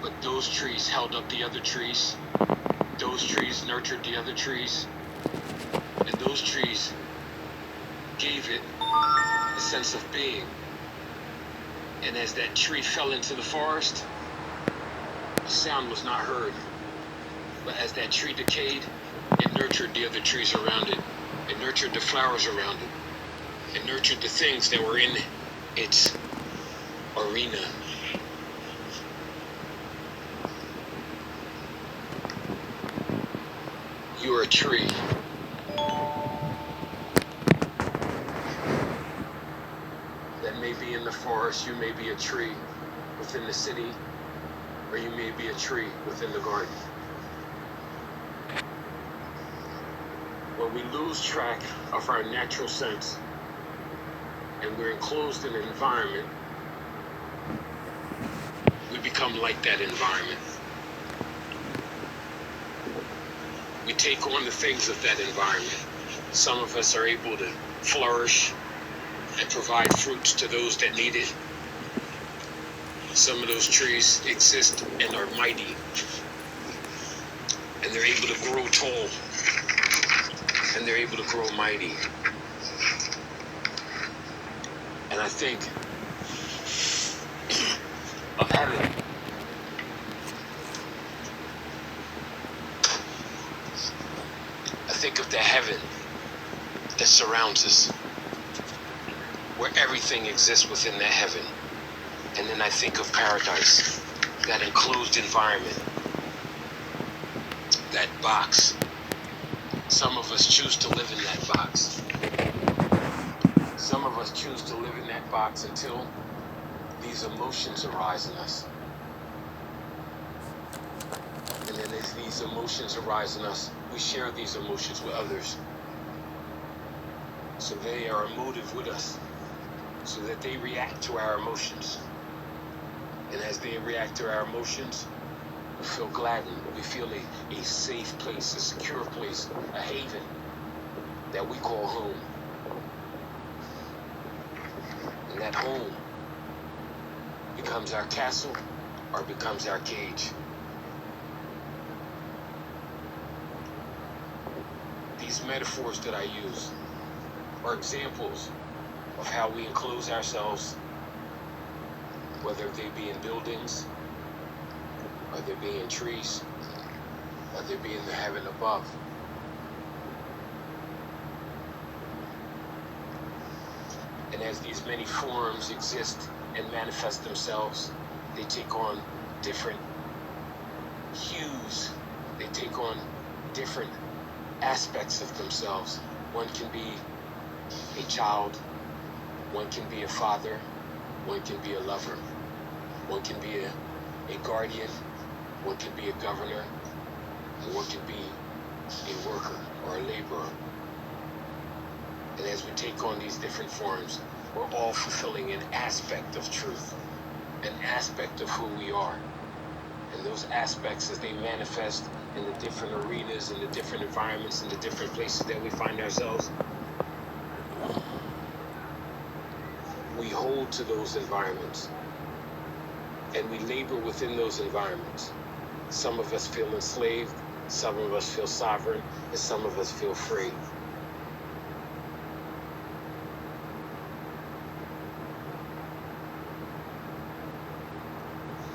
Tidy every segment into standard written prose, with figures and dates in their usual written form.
But those trees held up the other trees. Those trees nurtured the other trees. And those trees gave it a sense of being. And as that tree fell into the forest, the sound was not heard. But as that tree decayed, it nurtured the other trees around it. It nurtured the flowers around it. It nurtured the things that were in its arena. You are a tree. That may be in the forest, you may be a tree within the city, or you may be a tree within the garden. When we lose track of our natural sense and we're enclosed in an environment, we become like that environment. We take on the things of that environment. Some of us are able to flourish and provide fruits to those that need it. Some of those trees exist and are mighty, and they're able to grow tall, and they're able to grow mighty. And I think of heaven. I think of the heaven that surrounds us, where everything exists within that heaven. And then I think of paradise, that enclosed environment, that box. Some of us choose to live in that box. Some of us choose to live in that box until these emotions arise in us. And then as these emotions arise in us, we share these emotions with others. So they are emotive with us, so that they react to our emotions. And as they react to our emotions, we feel gladdened. We feel a safe place, a secure place, a haven that we call home. And that home becomes our castle or becomes our cage. These metaphors that I use are examples of how we enclose ourselves, whether they be in buildings, or they be in trees, or they be in the heaven above. And as these many forms exist and manifest themselves, they take on different hues. They take on different aspects of themselves. One can be a child, one can be a father, one can be a lover, one can be a guardian, one can be a governor, and one can be a worker or a laborer. And as we take on these different forms, we're all fulfilling an aspect of truth, an aspect of who we are. And those aspects, as they manifest in the different arenas, in the different environments, in the different places that we find ourselves, we hold to those environments and we labor within those environments. Some of us feel enslaved, some of us feel sovereign, and some of us feel free.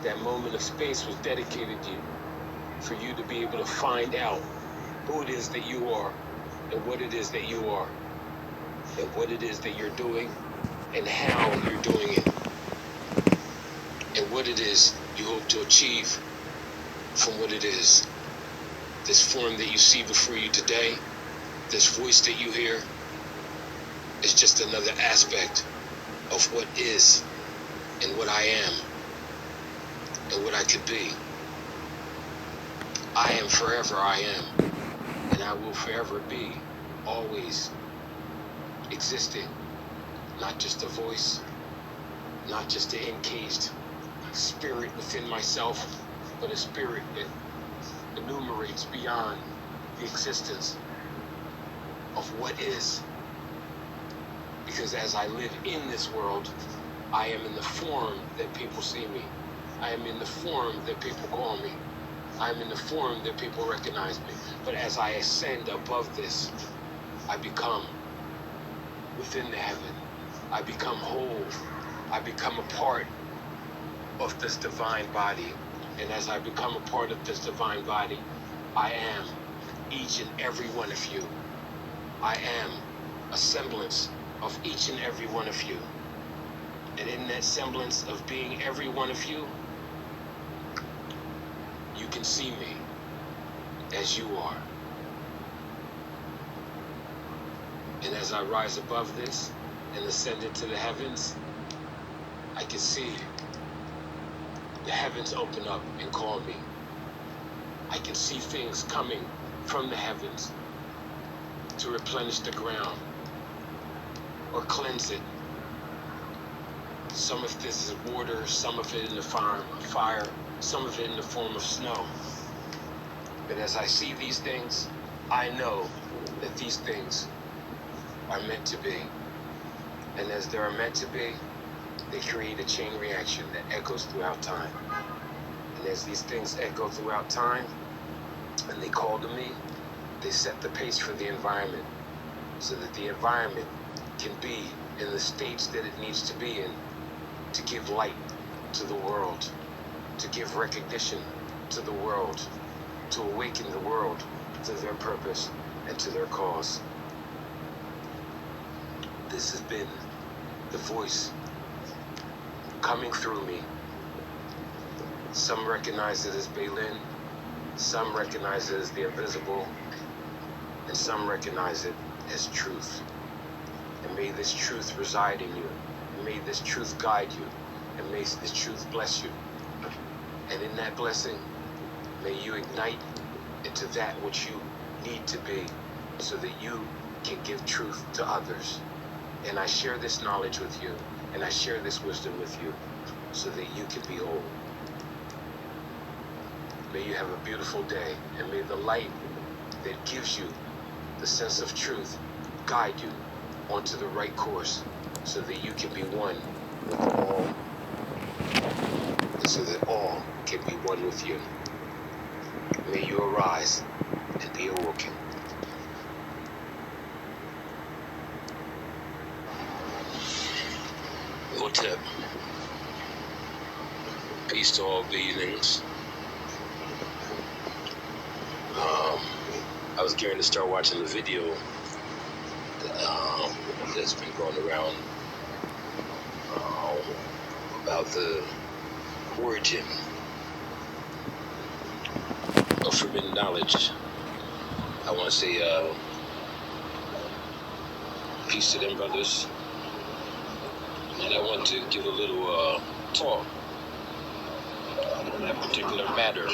That moment of space was dedicated to you, for you to be able to find out who it is that you are, and what it is that you are, and what it is that you're doing, and how you're doing it, and what it is you hope to achieve from what it is. This form that you see before you today, this voice that you hear, is just another aspect of what is and what I am and what I could be. I am forever I am, and I will forever be, always existing. Not just a voice, not just an encased spirit within myself, but a spirit that enumerates beyond the existence of what is. Because as I live in this world, I am in the form that people see me. I am in the form that people call me. I am in the form that people recognize me. But as I ascend above this, I become within the heaven. I become whole. I become a part of this divine body. And as I become a part of this divine body, I am each and every one of you. I am a semblance of each and every one of you. And in that semblance of being every one of you, you can see me as you are. And as I rise above this and ascend into the heavens, I can see the heavens open up and call me. I can see things coming from the heavens to replenish the ground or cleanse it. Some of this is water, some of it in the fire, some of it in the form of snow. But as I see these things, I know that these things are meant to be. And as they are meant to be, they create a chain reaction that echoes throughout time. And as these things echo throughout time, and they call to me, they set the pace for the environment so that the environment can be in the states that it needs to be in to give light to the world, to give recognition to the world, to awaken the world to their purpose and to their cause. This has been the voice coming through me. Some recognize it as Balin, some recognize it as the invisible, and some recognize it as truth. And may this truth reside in you, and may this truth guide you, and may this truth bless you. And in that blessing, may you ignite into that which you need to be so that you can give truth to others. And I share this knowledge with you, and I share this wisdom with you so that you can be whole. May you have a beautiful day, and may the light that gives you the sense of truth guide you onto the right course so that you can be one with all, and so that all can be one with you. May you arise and be awoken. Toltec. Peace to all beings. I was getting to start watching the video that's been going around about the origin of forbidden knowledge. I want to say peace to them brothers, and I want to give a little talk on that particular matter.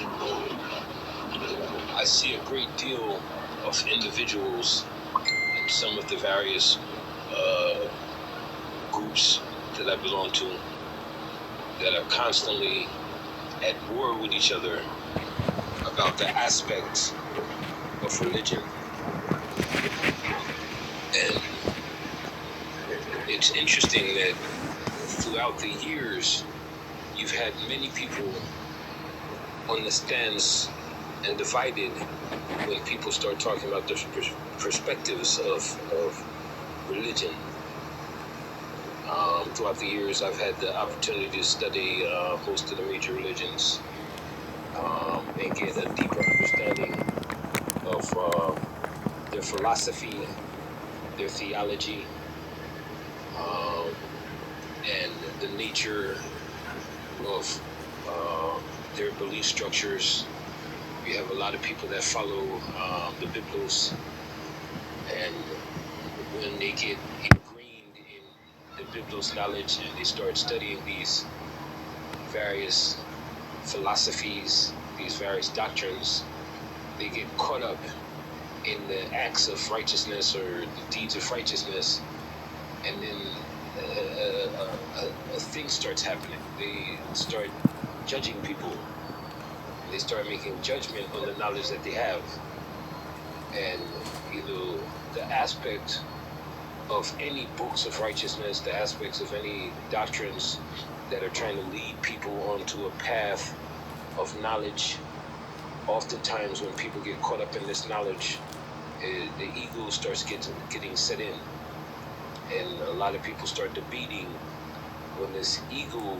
I see a great deal of individuals in some of the various groups that I belong to that are constantly at war with each other about the aspects of religion. And it's interesting that throughout the years, you've had many people on the stands and divided when people start talking about the perspectives of religion. Throughout the years, I've had the opportunity to study most of the major religions and get a deeper understanding of their philosophy, their theology, and the nature of their belief structures. We have a lot of people that follow the Biblos, and when they get ingrained in the Biblos knowledge and they start studying these various philosophies, these various doctrines, they get caught up in the acts of righteousness or the deeds of righteousness, and then a thing starts happening. They start judging people. They start making judgment on the knowledge that they have. And, the aspect of any books of righteousness, the aspects of any doctrines that are trying to lead people onto a path of knowledge. Oftentimes when people get caught up in this knowledge, the ego starts getting set in, and a lot of people start debating when this ego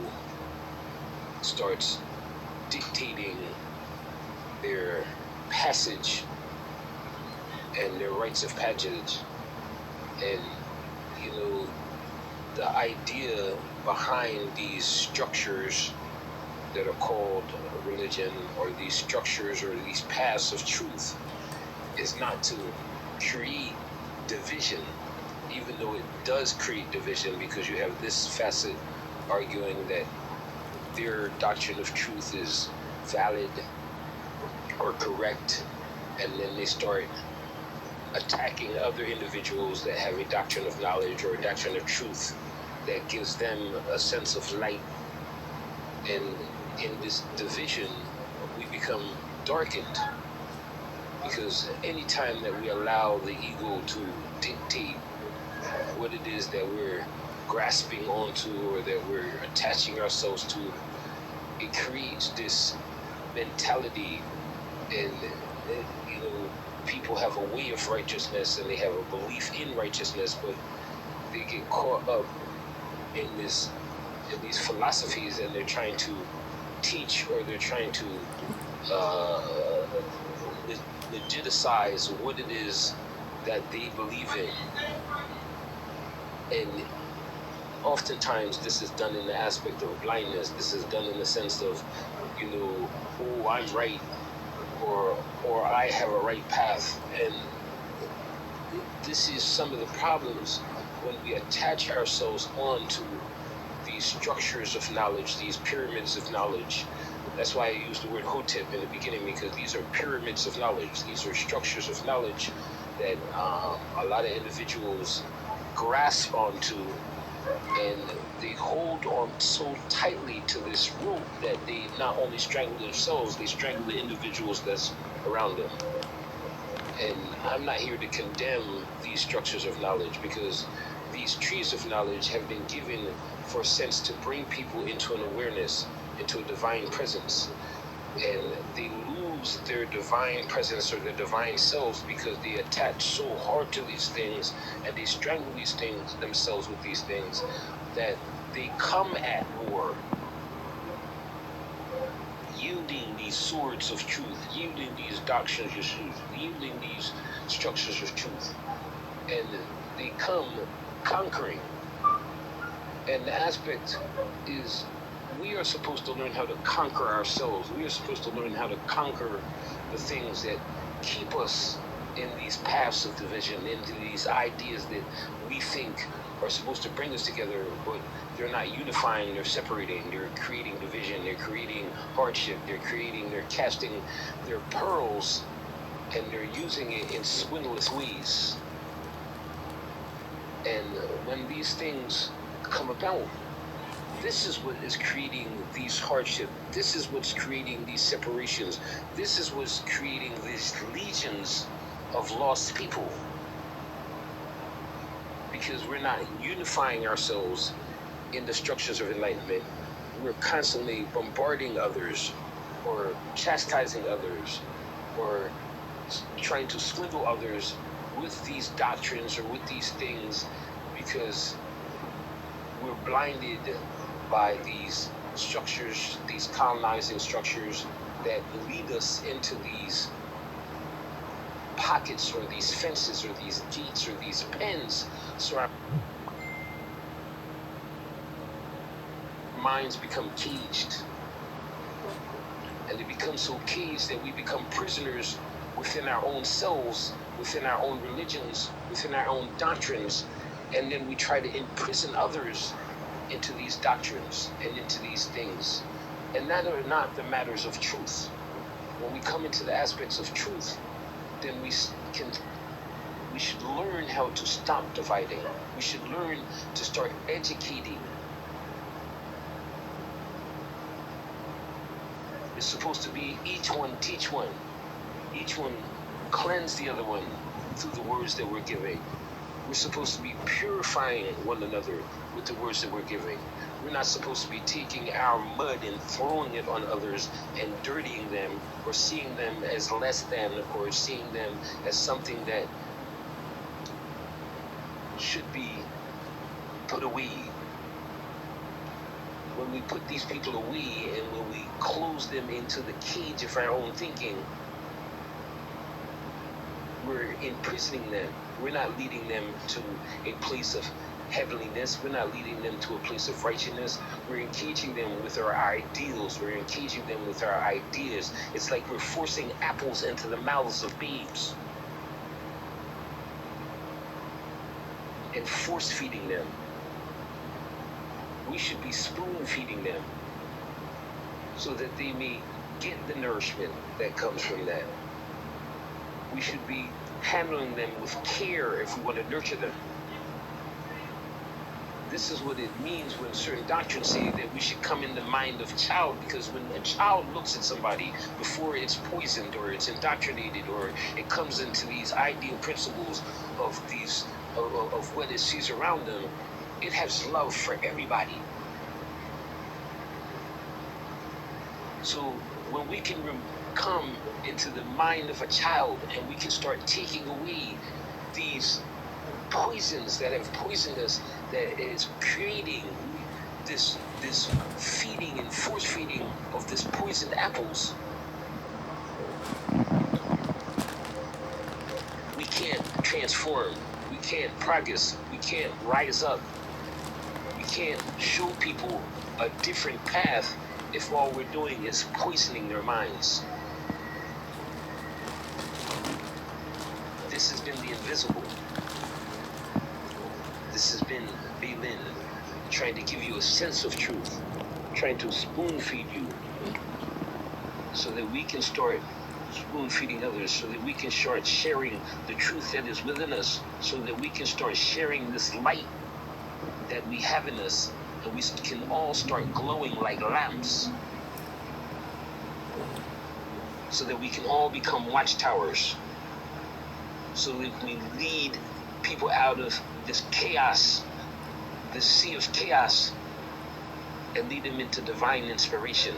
starts dictating their passage and their rites of passage. And you know, the idea behind these structures that are called religion, or these structures or these paths of truth, is not to create division, even though it does create division, because you have this facet arguing that their doctrine of truth is valid or correct, and then they start attacking other individuals that have a doctrine of knowledge or a doctrine of truth that gives them a sense of light. And in this division, we become darkened, because anytime that we allow the ego to dictate what it is that we're grasping onto or that we're attaching ourselves to, it creates this mentality. And you know, people have a way of righteousness and they have a belief in righteousness, but they get caught up in these philosophies, and they're trying to teach, or they're trying to legitimize what it is that they believe in. And oftentimes this is done in the aspect of blindness. This is done in the sense of, you know, oh, I'm right, or I have a right path. And this is some of the problems when we attach ourselves onto these structures of knowledge, these pyramids of knowledge. That's why I used the word Hotep in the beginning, because these are pyramids of knowledge. These are structures of knowledge that a lot of individuals grasp onto, and they hold on so tightly to this rope that they not only strangle themselves, they strangle the individuals that's around them. And I'm not here to condemn these structures of knowledge, because these trees of knowledge have been given for a sense to bring people into an awareness, into a divine presence. And they lose their divine presence or their divine selves because they attach so hard to these things, and they strangle these things themselves with these things, that they come at war yielding these swords of truth, yielding these doctrines of truth, yielding these structures of truth, and they come conquering. And the aspect is, we are supposed to learn how to conquer ourselves. We are supposed to learn how to conquer the things that keep us in these paths of division, into these ideas that we think are supposed to bring us together, but they're not unifying, they're separating, they're creating division, they're creating hardship, they're casting their pearls, and they're using it in swindless ways. And when these things come about, this is what is creating these hardships. This is what's creating these separations. This is what's creating these legions of lost people. Because we're not unifying ourselves in the structures of enlightenment. We're constantly bombarding others, or chastising others, or trying to swindle others with these doctrines or with these things, because we're blinded by these structures, these colonizing structures that lead us into these pockets, or these fences, or these gates, or these pens. So our minds become caged, and they become so caged that we become prisoners within our own selves, within our own religions, within our own doctrines, and then we try to imprison others into these doctrines and into these things. And that are not the matters of truth. When we come into the aspects of truth, then we should learn how to stop dividing. We should learn to start educating. It's supposed to be each one teach one. Each one cleanse the other one through the words that we're giving. We're supposed to be purifying one another with the words that we're giving. We're not supposed to be taking our mud and throwing it on others and dirtying them, or seeing them as less than, or seeing them as something that should be put away. When we put these people away and when we close them into the cage of our own thinking, we're imprisoning them. We're not leading them to a place of heavenliness. We're not leading them to a place of righteousness. We're engaging them with our ideals. We're engaging them with our ideas. It's like we're forcing apples into the mouths of babes and force feeding them. We should be spoon feeding them so that they may get the nourishment that comes from that. We should be handling them with care if we want to nurture them. This is what it means when certain doctrines say that we should come in the mind of a child, because when a child looks at somebody before it's poisoned or it's indoctrinated or it comes into these ideal principles of what it sees around them, it has love for everybody. So when we can come into the mind of a child and we can start taking away these poisons that have poisoned us, that is creating this feeding and force feeding of this poisoned apples, we can't transform, we can't progress, we can't rise up, we can't show people a different path if all we're doing is poisoning their minds. This has been the invisible. This has been Balin trying to give you a sense of truth, trying to spoon feed you so that we can start spoon feeding others, so that we can start sharing the truth that is within us, so that we can start sharing this light that we have in us, and we can all start glowing like lamps, so that we can all become watchtowers, so that we lead people out of this chaos, this sea of chaos, and lead them into divine inspiration.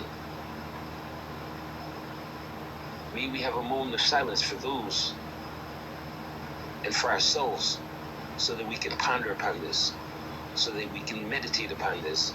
May we have a moment of silence for those and for ourselves, so that we can ponder upon this, so that we can meditate upon this,